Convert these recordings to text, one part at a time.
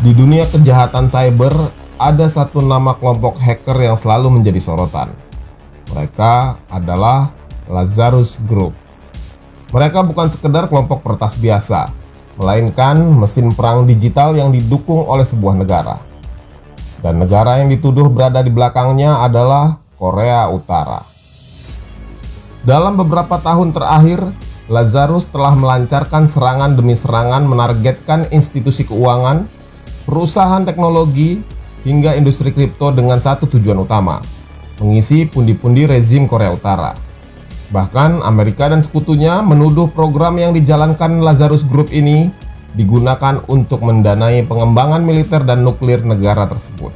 Di dunia kejahatan cyber, ada satu nama kelompok hacker yang selalu menjadi sorotan. Mereka adalah Lazarus Group. Mereka bukan sekedar kelompok peretas biasa, melainkan mesin perang digital yang didukung oleh sebuah negara. Dan negara yang dituduh berada di belakangnya adalah Korea Utara. Dalam beberapa tahun terakhir, Lazarus telah melancarkan serangan demi serangan menargetkan institusi keuangan, perusahaan teknologi, hingga industri kripto dengan satu tujuan utama, mengisi pundi-pundi rezim Korea Utara. Bahkan Amerika dan sekutunya menuduh program yang dijalankan Lazarus Group ini digunakan untuk mendanai pengembangan militer dan nuklir negara tersebut.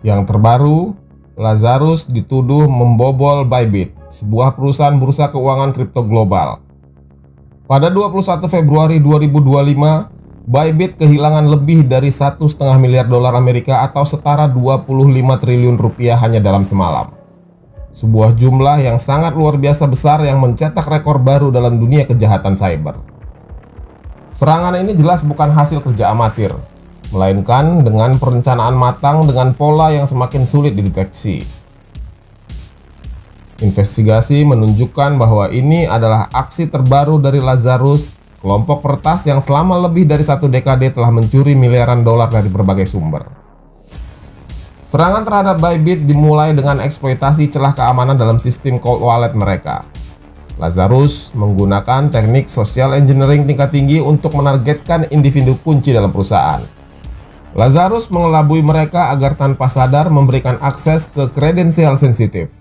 Yang terbaru, Lazarus dituduh membobol Bybit, sebuah perusahaan bursa keuangan kripto global. Pada 21 Februari 2025, Bybit kehilangan lebih dari 1,5 miliar dolar Amerika atau setara 25 triliun rupiah hanya dalam semalam. Sebuah jumlah yang sangat luar biasa besar yang mencetak rekor baru dalam dunia kejahatan cyber. Serangan ini jelas bukan hasil kerja amatir, melainkan dengan perencanaan matang dengan pola yang semakin sulit dideteksi. Investigasi menunjukkan bahwa ini adalah aksi terbaru dari Lazarus, kelompok peretas yang selama lebih dari 1 dekade telah mencuri miliaran dolar dari berbagai sumber. Serangan terhadap Bybit dimulai dengan eksploitasi celah keamanan dalam sistem cold wallet mereka. Lazarus menggunakan teknik social engineering tingkat tinggi untuk menargetkan individu kunci dalam perusahaan. Lazarus mengelabui mereka agar tanpa sadar memberikan akses ke kredensial sensitif.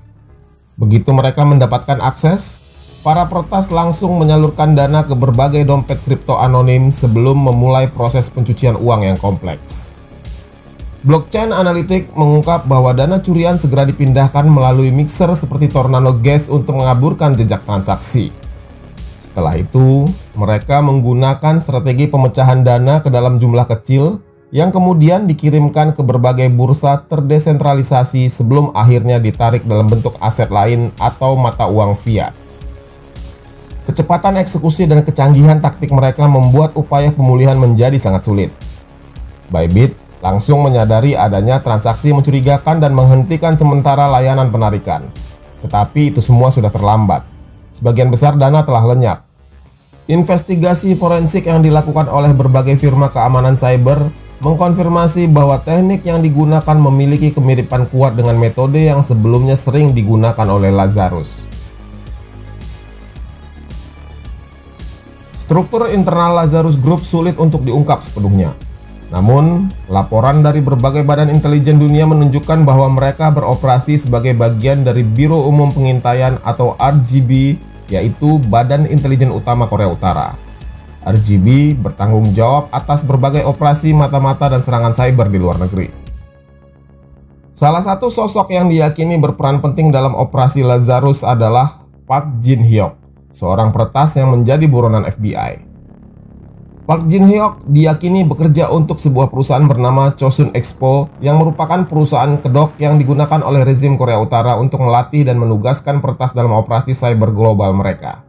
Begitu mereka mendapatkan akses, para peretas langsung menyalurkan dana ke berbagai dompet kripto anonim sebelum memulai proses pencucian uang yang kompleks. Blockchain Analytic mengungkap bahwa dana curian segera dipindahkan melalui mixer seperti Tornado Gas untuk mengaburkan jejak transaksi. Setelah itu, mereka menggunakan strategi pemecahan dana ke dalam jumlah kecil yang kemudian dikirimkan ke berbagai bursa terdesentralisasi sebelum akhirnya ditarik dalam bentuk aset lain atau mata uang fiat. Kecepatan eksekusi dan kecanggihan taktik mereka membuat upaya pemulihan menjadi sangat sulit. Bybit langsung menyadari adanya transaksi mencurigakan dan menghentikan sementara layanan penarikan. Tetapi itu semua sudah terlambat. Sebagian besar dana telah lenyap. Investigasi forensik yang dilakukan oleh berbagai firma keamanan cyber mengkonfirmasi bahwa teknik yang digunakan memiliki kemiripan kuat dengan metode yang sebelumnya sering digunakan oleh Lazarus. Struktur internal Lazarus Group sulit untuk diungkap sepenuhnya. Namun, laporan dari berbagai badan intelijen dunia menunjukkan bahwa mereka beroperasi sebagai bagian dari Biro Umum Pengintaian atau RGB, yaitu Badan Intelijen Utama Korea Utara. RGB bertanggung jawab atas berbagai operasi mata-mata dan serangan cyber di luar negeri. Salah satu sosok yang diyakini berperan penting dalam operasi Lazarus adalah Park Jin-hyuk, seorang peretas yang menjadi buronan FBI. Park Jin-hyuk diyakini bekerja untuk sebuah perusahaan bernama Chosun Expo yang merupakan perusahaan kedok yang digunakan oleh rezim Korea Utara untuk melatih dan menugaskan peretas dalam operasi cyber global mereka.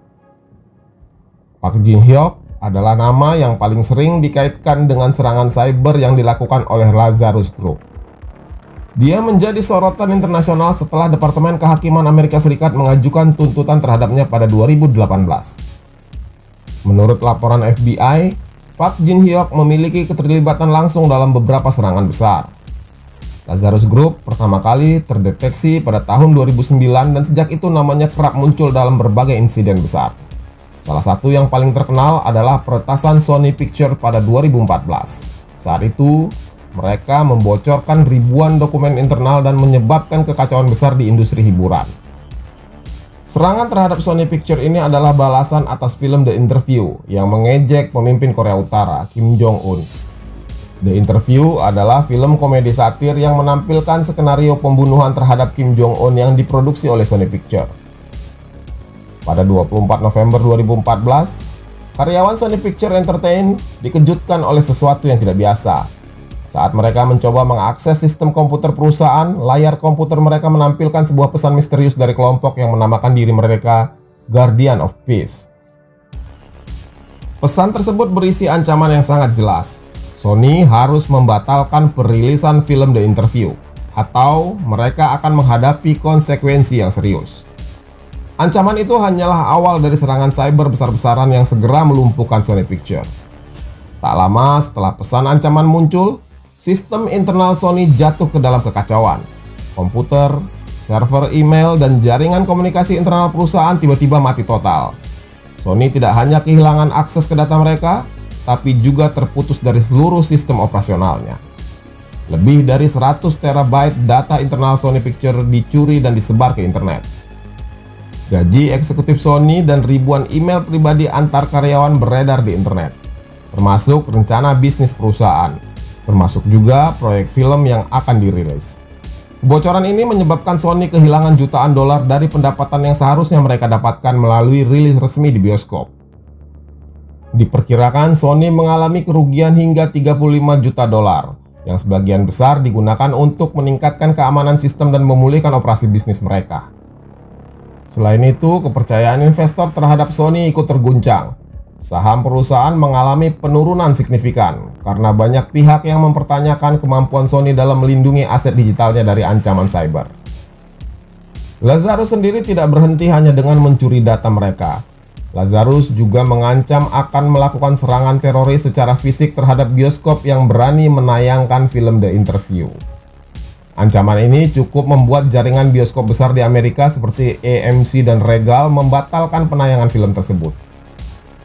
Park Jin-hyuk adalah nama yang paling sering dikaitkan dengan serangan cyber yang dilakukan oleh Lazarus Group. Dia menjadi sorotan internasional setelah Departemen Kehakiman Amerika Serikat mengajukan tuntutan terhadapnya pada 2018. Menurut laporan FBI, Park Jin-hyuk memiliki keterlibatan langsung dalam beberapa serangan besar. Lazarus Group pertama kali terdeteksi pada tahun 2009 dan sejak itu namanya kerap muncul dalam berbagai insiden besar. Salah satu yang paling terkenal adalah peretasan Sony Pictures pada 2014. Saat itu, mereka membocorkan ribuan dokumen internal dan menyebabkan kekacauan besar di industri hiburan. Serangan terhadap Sony Pictures ini adalah balasan atas film The Interview yang mengejek pemimpin Korea Utara, Kim Jong-un. The Interview adalah film komedi satir yang menampilkan skenario pembunuhan terhadap Kim Jong-un yang diproduksi oleh Sony Pictures. Pada 24 November 2014, karyawan Sony Pictures Entertainment dikejutkan oleh sesuatu yang tidak biasa. Saat mereka mencoba mengakses sistem komputer perusahaan, layar komputer mereka menampilkan sebuah pesan misterius dari kelompok yang menamakan diri mereka Guardian of Peace. Pesan tersebut berisi ancaman yang sangat jelas. Sony harus membatalkan perilisan film The Interview, atau mereka akan menghadapi konsekuensi yang serius. Ancaman itu hanyalah awal dari serangan cyber besar-besaran yang segera melumpuhkan Sony Pictures. Tak lama setelah pesan ancaman muncul, sistem internal Sony jatuh ke dalam kekacauan. Komputer, server email, dan jaringan komunikasi internal perusahaan tiba-tiba mati total. Sony tidak hanya kehilangan akses ke data mereka, tapi juga terputus dari seluruh sistem operasionalnya. Lebih dari 100 terabyte data internal Sony Pictures dicuri dan disebar ke internet. Gaji eksekutif Sony dan ribuan email pribadi antar karyawan beredar di internet, termasuk rencana bisnis perusahaan, termasuk juga proyek film yang akan dirilis. Kebocoran ini menyebabkan Sony kehilangan jutaan dolar dari pendapatan yang seharusnya mereka dapatkan melalui rilis resmi di bioskop. Diperkirakan Sony mengalami kerugian hingga 35 juta dolar, yang sebagian besar digunakan untuk meningkatkan keamanan sistem dan memulihkan operasi bisnis mereka. Selain itu, kepercayaan investor terhadap Sony ikut terguncang. Saham perusahaan mengalami penurunan signifikan karena banyak pihak yang mempertanyakan kemampuan Sony dalam melindungi aset digitalnya dari ancaman cyber. Lazarus sendiri tidak berhenti hanya dengan mencuri data mereka. Lazarus juga mengancam akan melakukan serangan teroris secara fisik terhadap bioskop yang berani menayangkan film The Interview. Ancaman ini cukup membuat jaringan bioskop besar di Amerika seperti AMC dan Regal membatalkan penayangan film tersebut.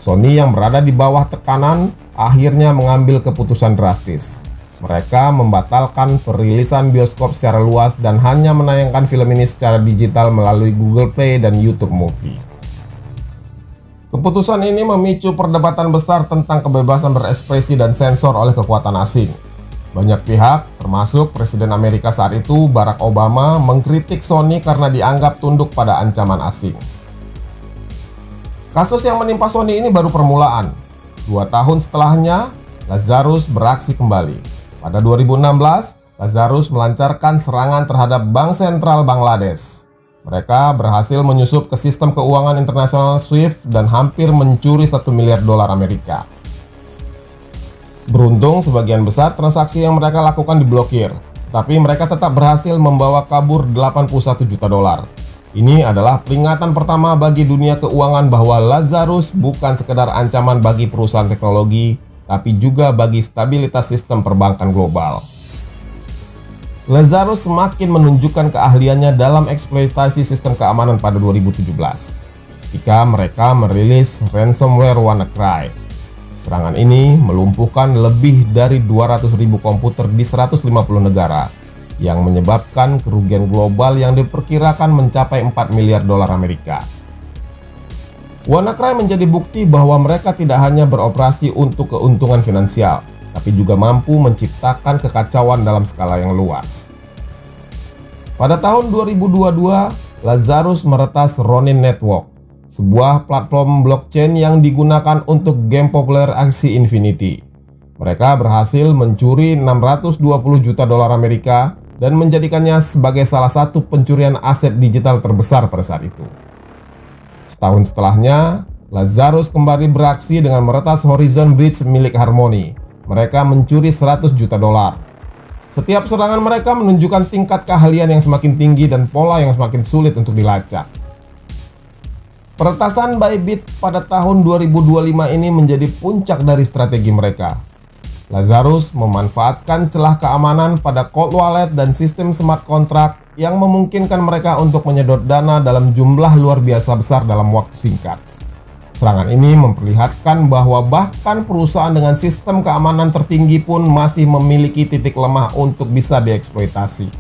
Sony yang berada di bawah tekanan akhirnya mengambil keputusan drastis. Mereka membatalkan perilisan bioskop secara luas dan hanya menayangkan film ini secara digital melalui Google Play dan YouTube Movie. Keputusan ini memicu perdebatan besar tentang kebebasan berekspresi dan sensor oleh kekuatan asing. Banyak pihak, termasuk Presiden Amerika saat itu, Barack Obama, mengkritik Sony karena dianggap tunduk pada ancaman asing. Kasus yang menimpa Sony ini baru permulaan. 2 tahun setelahnya, Lazarus beraksi kembali. Pada 2016, Lazarus melancarkan serangan terhadap Bank Sentral Bangladesh. Mereka berhasil menyusup ke sistem keuangan internasional SWIFT dan hampir mencuri 1 miliar dolar Amerika. Beruntung, sebagian besar transaksi yang mereka lakukan diblokir, tapi mereka tetap berhasil membawa kabur 81 juta dolar. Ini adalah peringatan pertama bagi dunia keuangan bahwa Lazarus bukan sekedar ancaman bagi perusahaan teknologi, tapi juga bagi stabilitas sistem perbankan global. Lazarus semakin menunjukkan keahliannya dalam eksploitasi sistem keamanan pada 2017, ketika mereka merilis ransomware WannaCry. Serangan ini melumpuhkan lebih dari 200.000 komputer di 150 negara, yang menyebabkan kerugian global yang diperkirakan mencapai 4 miliar dolar Amerika. WannaCry menjadi bukti bahwa mereka tidak hanya beroperasi untuk keuntungan finansial, tapi juga mampu menciptakan kekacauan dalam skala yang luas. Pada tahun 2022, Lazarus meretas Ronin Network, sebuah platform blockchain yang digunakan untuk game populer Axie Infinity. Mereka berhasil mencuri 620 juta dolar Amerika dan menjadikannya sebagai salah satu pencurian aset digital terbesar pada saat itu. Setahun setelahnya, Lazarus kembali beraksi dengan meretas Horizon Bridge milik Harmony. Mereka mencuri 100 juta dolar. Setiap serangan mereka menunjukkan tingkat keahlian yang semakin tinggi dan pola yang semakin sulit untuk dilacak. Peretasan Bybit pada tahun 2025 ini menjadi puncak dari strategi mereka. Lazarus memanfaatkan celah keamanan pada cold wallet dan sistem smart contract yang memungkinkan mereka untuk menyedot dana dalam jumlah luar biasa besar dalam waktu singkat. Serangan ini memperlihatkan bahwa bahkan perusahaan dengan sistem keamanan tertinggi pun masih memiliki titik lemah untuk bisa dieksploitasi.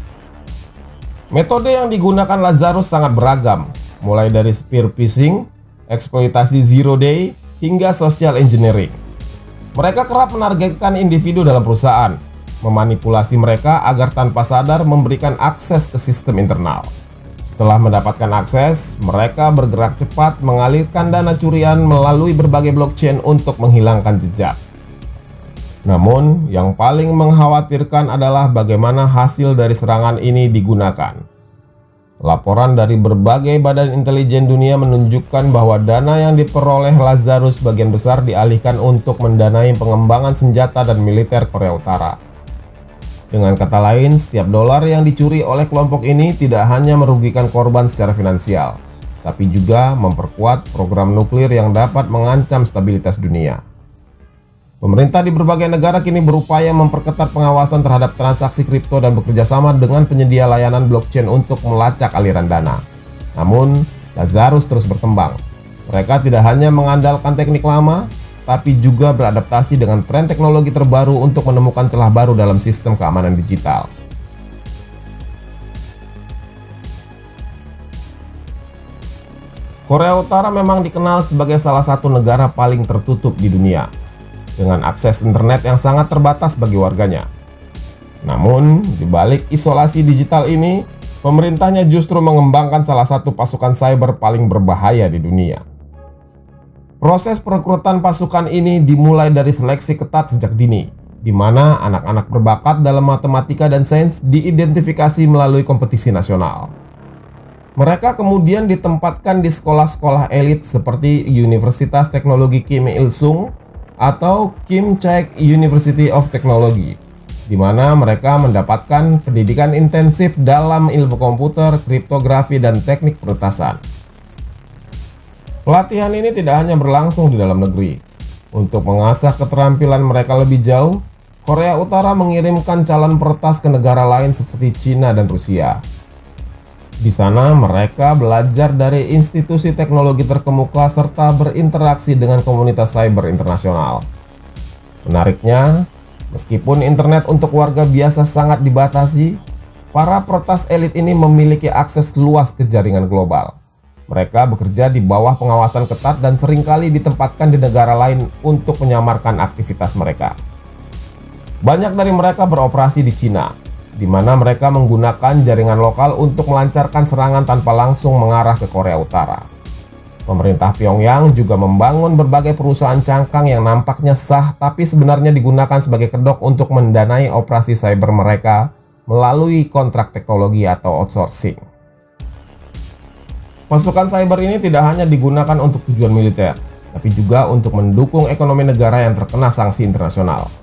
Metode yang digunakan Lazarus sangat beragam, mulai dari spear phishing, eksploitasi zero day, hingga social engineering. Mereka kerap menargetkan individu dalam perusahaan, memanipulasi mereka agar tanpa sadar memberikan akses ke sistem internal. Setelah mendapatkan akses, mereka bergerak cepat mengalirkan dana curian melalui berbagai blockchain untuk menghilangkan jejak. Namun, yang paling mengkhawatirkan adalah bagaimana hasil dari serangan ini digunakan. Laporan dari berbagai badan intelijen dunia menunjukkan bahwa dana yang diperoleh Lazarus sebagian besar dialihkan untuk mendanai pengembangan senjata dan militer Korea Utara. Dengan kata lain, setiap dolar yang dicuri oleh kelompok ini tidak hanya merugikan korban secara finansial, tapi juga memperkuat program nuklir yang dapat mengancam stabilitas dunia. Pemerintah di berbagai negara kini berupaya memperketat pengawasan terhadap transaksi kripto dan bekerja sama dengan penyedia layanan blockchain untuk melacak aliran dana. Namun, Lazarus terus berkembang. Mereka tidak hanya mengandalkan teknik lama, tapi juga beradaptasi dengan tren teknologi terbaru untuk menemukan celah baru dalam sistem keamanan digital. Korea Utara memang dikenal sebagai salah satu negara paling tertutup di dunia, dengan akses internet yang sangat terbatas bagi warganya. Namun, di balik isolasi digital ini, pemerintahnya justru mengembangkan salah satu pasukan cyber paling berbahaya di dunia. Proses perekrutan pasukan ini dimulai dari seleksi ketat sejak dini, di mana anak-anak berbakat dalam matematika dan sains diidentifikasi melalui kompetisi nasional. Mereka kemudian ditempatkan di sekolah-sekolah elit seperti Universitas Teknologi Kim Il-sung atau Kim Chaek University of Technology, di mana mereka mendapatkan pendidikan intensif dalam ilmu komputer, kriptografi, dan teknik peretasan. Pelatihan ini tidak hanya berlangsung di dalam negeri. Untuk mengasah keterampilan mereka lebih jauh, Korea Utara mengirimkan calon peretas ke negara lain seperti Cina dan Rusia. Di sana mereka belajar dari institusi teknologi terkemuka serta berinteraksi dengan komunitas cyber internasional. Menariknya, meskipun internet untuk warga biasa sangat dibatasi, para peretas elit ini memiliki akses luas ke jaringan global. Mereka bekerja di bawah pengawasan ketat dan seringkali ditempatkan di negara lain untuk menyamarkan aktivitas mereka. Banyak dari mereka beroperasi di Cina, di mana mereka menggunakan jaringan lokal untuk melancarkan serangan tanpa langsung mengarah ke Korea Utara. Pemerintah Pyongyang juga membangun berbagai perusahaan cangkang yang nampaknya sah tapi sebenarnya digunakan sebagai kedok untuk mendanai operasi cyber mereka melalui kontrak teknologi atau outsourcing. Pasukan cyber ini tidak hanya digunakan untuk tujuan militer, tapi juga untuk mendukung ekonomi negara yang terkena sanksi internasional.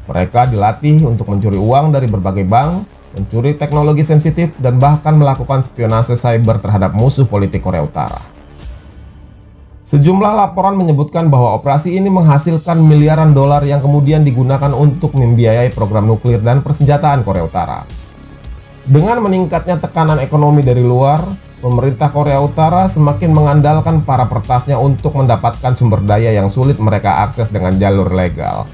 Mereka dilatih untuk mencuri uang dari berbagai bank, mencuri teknologi sensitif, dan bahkan melakukan spionase cyber terhadap musuh politik Korea Utara. Sejumlah laporan menyebutkan bahwa operasi ini menghasilkan miliaran dolar yang kemudian digunakan untuk membiayai program nuklir dan persenjataan Korea Utara. Dengan meningkatnya tekanan ekonomi dari luar, pemerintah Korea Utara semakin mengandalkan para peretasnya untuk mendapatkan sumber daya yang sulit mereka akses dengan jalur legal.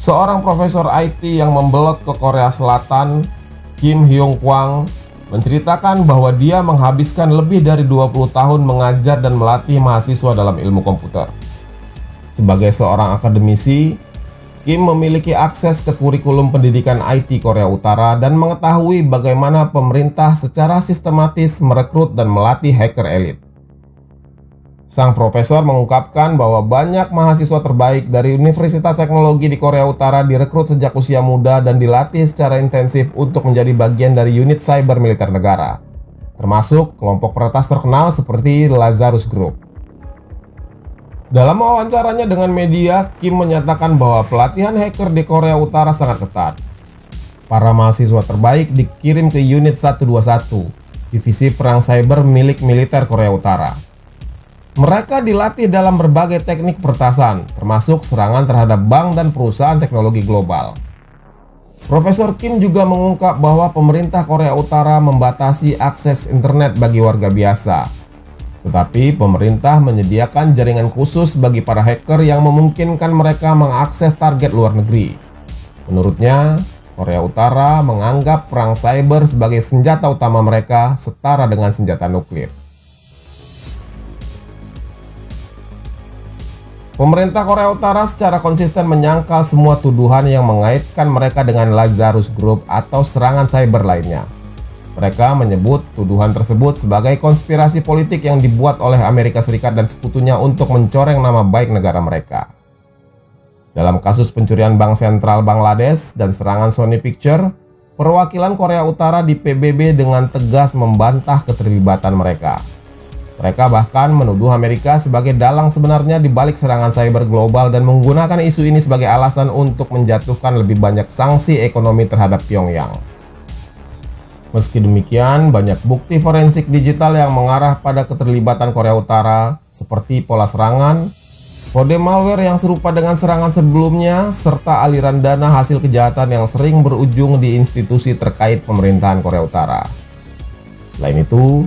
Seorang profesor IT yang membelot ke Korea Selatan, Kim Hyung Kwang, menceritakan bahwa dia menghabiskan lebih dari 20 tahun mengajar dan melatih mahasiswa dalam ilmu komputer. Sebagai seorang akademisi, Kim memiliki akses ke kurikulum pendidikan IT Korea Utara dan mengetahui bagaimana pemerintah secara sistematis merekrut dan melatih hacker elit. Sang profesor mengungkapkan bahwa banyak mahasiswa terbaik dari Universitas Teknologi di Korea Utara direkrut sejak usia muda dan dilatih secara intensif untuk menjadi bagian dari unit cyber militer negara, termasuk kelompok peretas terkenal seperti Lazarus Group. Dalam wawancaranya dengan media, Kim menyatakan bahwa pelatihan hacker di Korea Utara sangat ketat. Para mahasiswa terbaik dikirim ke Unit 121, divisi perang cyber milik militer Korea Utara. Mereka dilatih dalam berbagai teknik peretasan, termasuk serangan terhadap bank dan perusahaan teknologi global. Profesor Kim juga mengungkap bahwa pemerintah Korea Utara membatasi akses internet bagi warga biasa. Tetapi pemerintah menyediakan jaringan khusus bagi para hacker yang memungkinkan mereka mengakses target luar negeri. Menurutnya, Korea Utara menganggap perang cyber sebagai senjata utama mereka setara dengan senjata nuklir. Pemerintah Korea Utara secara konsisten menyangkal semua tuduhan yang mengaitkan mereka dengan Lazarus Group atau serangan cyber lainnya. Mereka menyebut tuduhan tersebut sebagai konspirasi politik yang dibuat oleh Amerika Serikat dan sekutunya untuk mencoreng nama baik negara mereka. Dalam kasus pencurian bank sentral Bangladesh dan serangan Sony Picture, perwakilan Korea Utara di PBB dengan tegas membantah keterlibatan mereka. Mereka bahkan menuduh Amerika sebagai dalang sebenarnya di balik serangan cyber global dan menggunakan isu ini sebagai alasan untuk menjatuhkan lebih banyak sanksi ekonomi terhadap Pyongyang. Meski demikian, banyak bukti forensik digital yang mengarah pada keterlibatan Korea Utara, seperti pola serangan, kode malware yang serupa dengan serangan sebelumnya, serta aliran dana hasil kejahatan yang sering berujung di institusi terkait pemerintahan Korea Utara. Selain itu,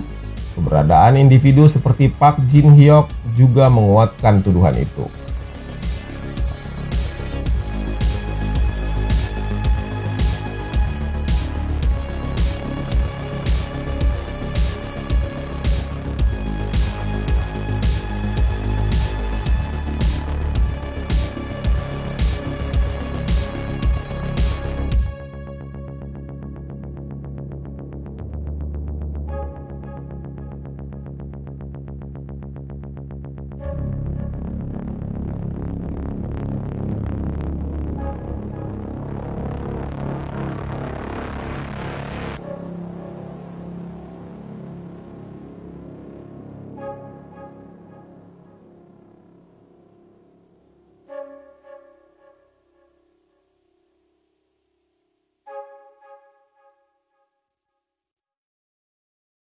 keberadaan individu seperti Park Jin Hyok juga menguatkan tuduhan itu.